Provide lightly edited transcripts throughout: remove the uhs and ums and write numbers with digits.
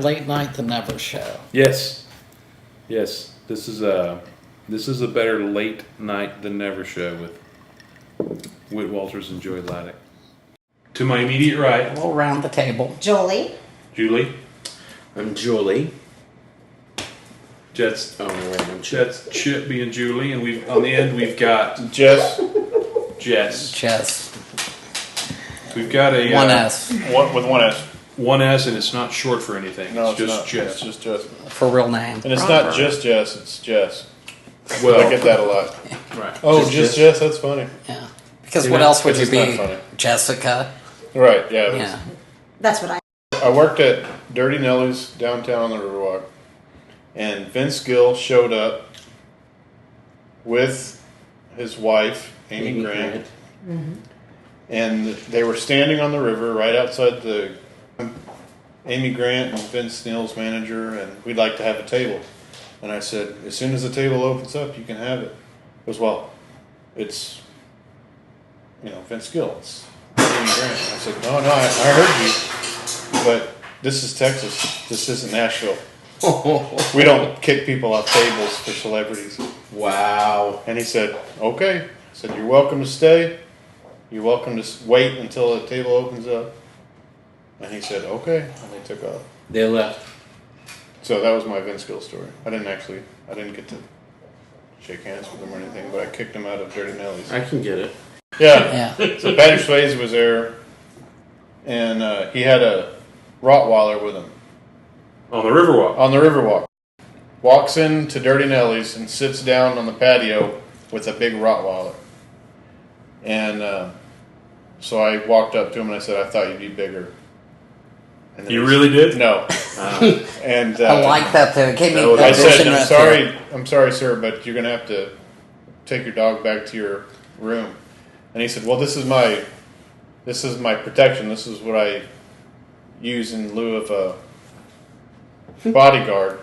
late night than never show. Yes. Yes. This is a better late night than never show with Whit Walters and Joey Hladek. To my immediate right, We'll round the table. Jolie. Julie. I'm Julie. Jets. Oh, wait, I'm Jets. Chip being Julie, and on the end we've got Jess. Jess. Chess. We've got a One S. What with one S? One S, and it's not short for anything. No, it's it's just not. Jess. It's just Jess. For real name. And it's not just Jess. It's Jess. Well, I get that a lot. right. Oh, just Jess. That's funny. Yeah. Because See, what that- else would you it's not be? funny. Jessica. Right. Yeah. It Yeah. That's what I. I worked at Dirty Nelly's downtown on the Riverwalk, and Vince Gill showed up with his wife, Amy Grant. And they were standing on the river right outside the Amy Grant and Vince Neal's manager, and we'd like to have a table. And I said, as soon as the table opens up, you can have it. He goes, well, it's, Vince Gill. It's Amy Grant. And I said, no, I heard you, but this is Texas. This isn't Nashville. We don't kick people off tables for celebrities. Wow. And he said, okay. I said, you're welcome to stay. You're welcome to wait until the table opens up. And he said, okay. And they took off. They left. So that was my Vince Gill story. I didn't get to shake hands with him or anything, but I kicked him out of Dirty Nelly's. I can get it. Yeah. Yeah. So Patrick Swayze was there, and he had a Rottweiler with him On the Riverwalk. on the Riverwalk. Walks into Dirty Nelly's and sits down on the patio with a big Rottweiler. And so I walked up to him and I said, I thought you'd be bigger. And then You he really did? said, no. And I like that though. It gave me That was- I that said, vision right there. I'm sorry, sir, but you're going to have to take your dog back to your room. And he said, well, this is my protection. This is what I use in lieu of a bodyguard.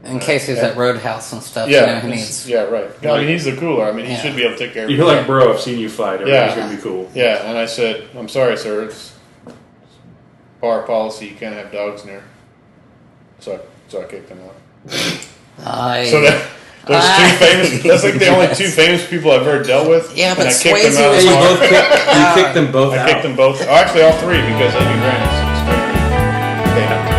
In case he's at Roadhouse and stuff, Yeah, he needs. yeah, right. I mean, he's the cooler. I mean, he Yeah. should be able to take care of You're like, bro, I've seen you fight. Everything's going to be cool. Yeah, and I said, I'm sorry, sir. It's bar policy. You can't have dogs near. So I kicked him out. So those two famous. That's like the only two famous people I've ever dealt with. Yeah, but and I kicked them Swayze out. was You like- both you kicked them both I out. kicked them both. Oh, actually, all three because Amy Grant is yeah.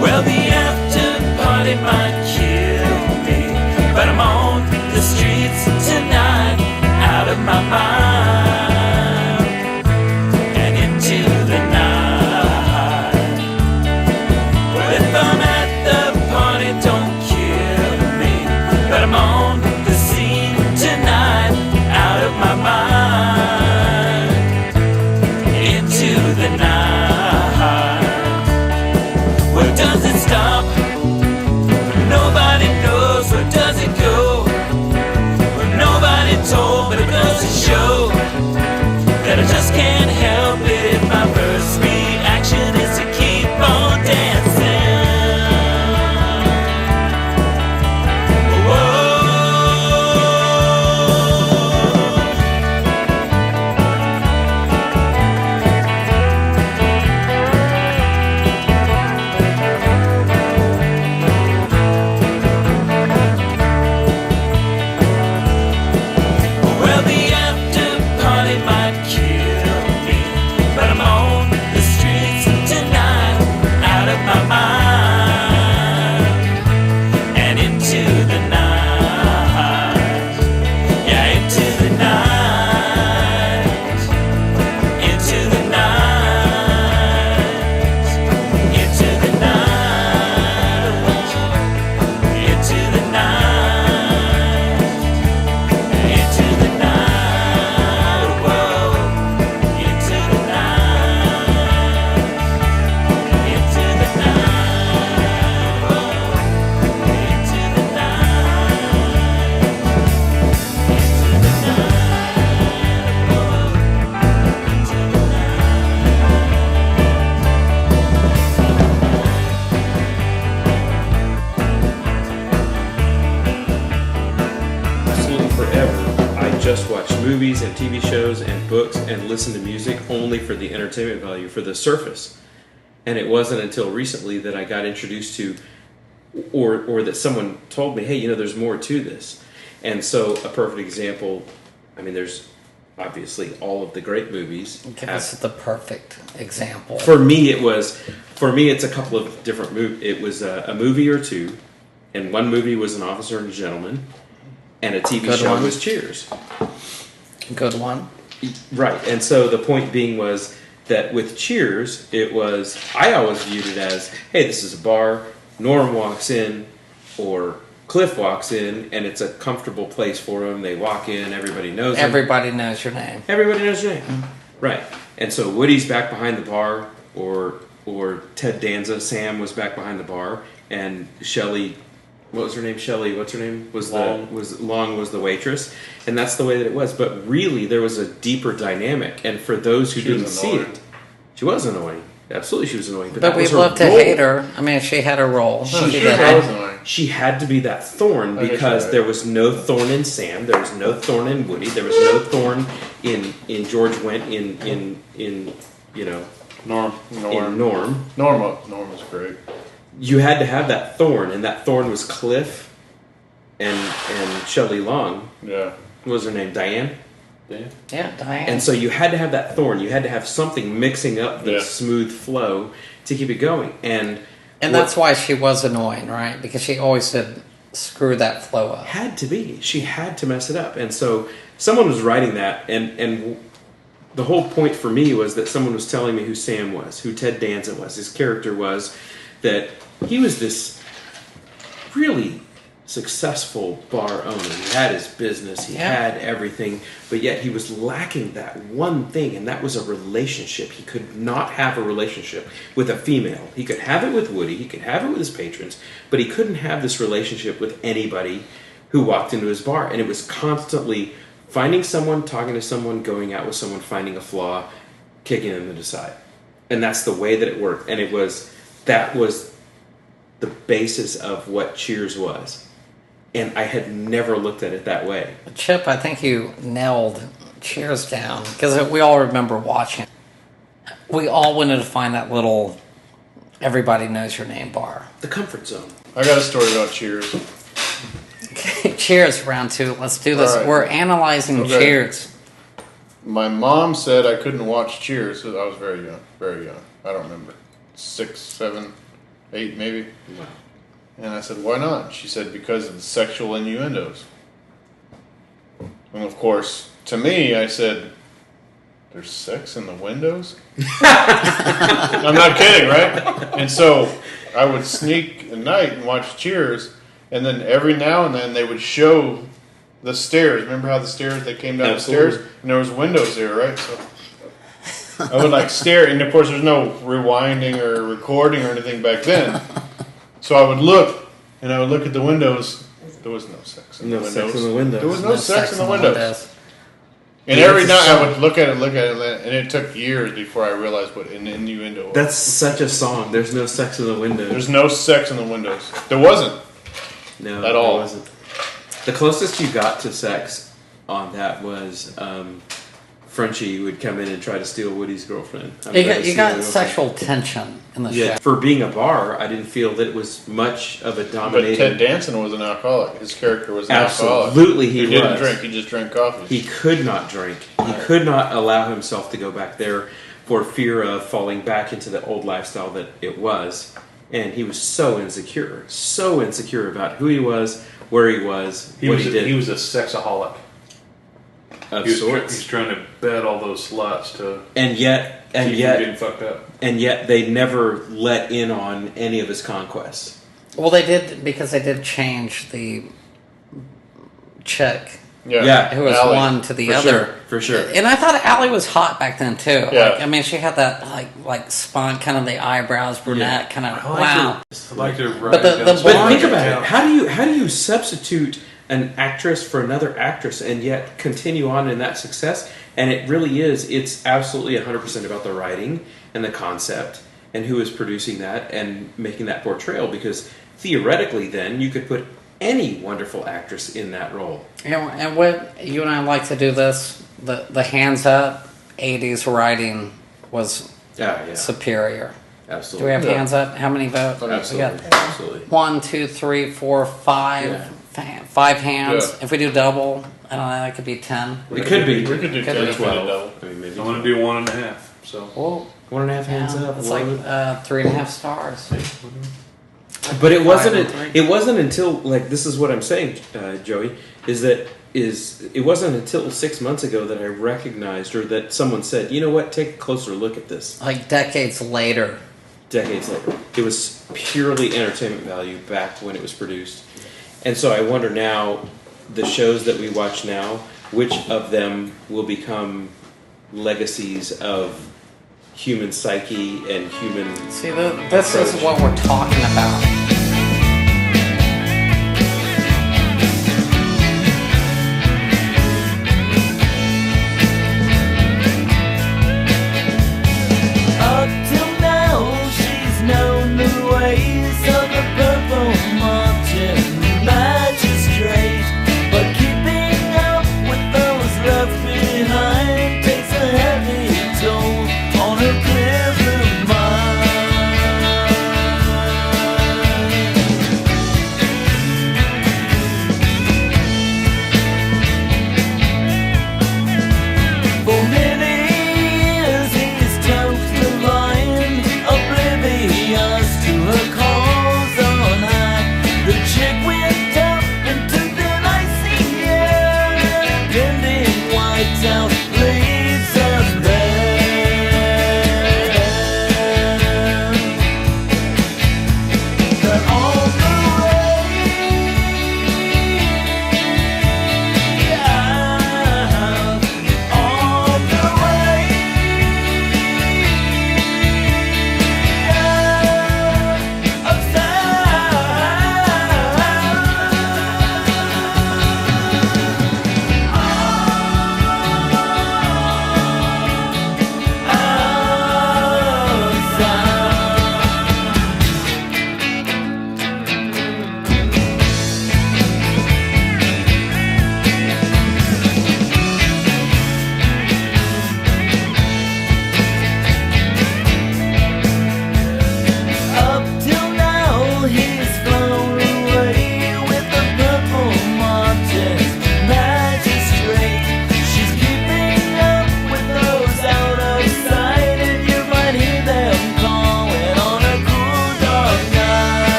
Well, the after party might kill me, but I'm on the streets tonight, out of my mind, and into the night. Well, if I'm at the party, don't kill just watch movies and TV shows and books and listen to music only for the entertainment value, for the surface. And it wasn't until recently that I got introduced to, or that someone told me, hey, you know, there's more to this. And so a perfect example, I mean, there's obviously all of the great movies. Give us the perfect example. For me, it's a couple of different movies. It was a movie or two, and one movie was An Officer and a Gentleman, and a TV Good show one. was Cheers. Good one. Right, and so the point being was that with Cheers, I always viewed it as, hey, this is a bar, Norm walks in, or Cliff walks in, and it's a comfortable place for them. They walk in, everybody knows them. Everybody knows your name. Everybody knows your name. Right. And so Woody's back behind the bar, or Ted Danza, Sam was back behind the bar, and Shelley, what was her name? Shelley, what's her name? Long was the waitress. And that's the way that it was. But really, there was a deeper dynamic. And for those who didn't see it, she was annoying. Absolutely, she was annoying. But that we was her love to role. hate her. I mean, she had a role. She had to be that thorn because there was no thorn in Sam, there was no thorn in Woody, there was no thorn in George Wendt in you know, Norm. in Norm. Norm was great. You had to have that thorn, and that thorn was Cliff and Shelley Long. Yeah. What was her name? Diane? Yeah, Diane. And so you had to have that thorn. You had to have something mixing up the smooth flow to keep it going. And that's why she was annoying, right? Because she always said, screw that flow up. Had to be. She had to mess it up. And so someone was writing that, and the whole point for me was that someone was telling me who Sam was, who Ted Danza was. His character was that he was this really successful bar owner. He had his business, he had everything, but yet he was lacking that one thing, and that was a relationship. He could not have a relationship with a female. He could have it with Woody, he could have it with his patrons, but he couldn't have this relationship with anybody who walked into his bar. And it was constantly finding someone, talking to someone, going out with someone, finding a flaw, kicking them to the side. And that's the way that it worked. And that was the basis of what Cheers was. And I had never looked at it that way. Chip, I think you nailed Cheers down, because we all remember watching. We all wanted to find that little everybody knows your name bar. The comfort zone. I got a story about Cheers. Okay, Cheers, round two. Let's do this. Right. We're analyzing Cheers. My mom said I couldn't watch Cheers. I was very young. Very young. I don't remember. 6, 7, 8 maybe. Wow. And I said, why not? She said, because of the sexual innuendos. And of course, to me, I said, there's sex in the windows? I'm not kidding, right? And so I would sneak at night and watch Cheers, and then every now and then they would show the stairs. Remember how the stairs, they came down the stairs? And there was windows there, right? So I would stare, and of course there's no rewinding or recording or anything back then. So I would look, and I would look at the windows. There was no sex in the windows. Sex in the windows. There was no sex in the windows. And every night I would look at it, and it took years before I realized what an innuendo was. That's such a song. There's no sex in the windows. There's no sex in the windows. There wasn't. No, at all. There wasn't. The closest you got to sex on that was Frenchie would come in and try to steal Woody's girlfriend. You got sexual tension in the show. For being a bar, I didn't feel that it was much of a dominating. But Ted Danson was an alcoholic. His character was an alcoholic. Absolutely, he didn't drink. He just drank coffee. He could not drink. He could not allow himself to go back there for fear of falling back into the old lifestyle that it was. And he was so insecure about who he was, where he was, what he did. He was a sexaholic. He's trying to bet all those slots to and yet getting fucked up. And yet they never let in on any of his conquests. Well, they did, because they did change the chick. Yeah. Who was Allie. one to the other. For sure. And I thought Allie was hot back then too. Yeah. I mean, she had that like spine, kind of the eyebrows, brunette, kind of wow. I like to But the But think about it. How do you substitute an actress for another actress and yet continue on in that success? And it really is. It's absolutely 100% about the writing and the concept and who is producing that and making that portrayal. Because theoretically, then you could put any wonderful actress in that role. And what you and I like to do this, the hands up 80s writing was Yeah, superior. absolutely. Do we have hands up? How many vote? Absolutely, We got absolutely. 1, 2, 3, 4, 5. Five hands. Yeah. If we do double, I don't know, that could be 10. It could be. We could do Could 10 be if we did 12. double. I mean, maybe I want to do 1.5. So Whoa. 1.5 hands Yeah, up. it's one. like 3.5 stars. But it wasn't. Five and It wasn't until like this is what I'm saying, Joey. It wasn't until 6 months ago that I recognized, or that someone said, you know what, take a closer look at this. Like decades later. Decades later, it was purely entertainment value back when it was produced, and so I wonder now, the shows that we watch now, which of them will become legacies of human psyche and human. See, this is what we're talking about.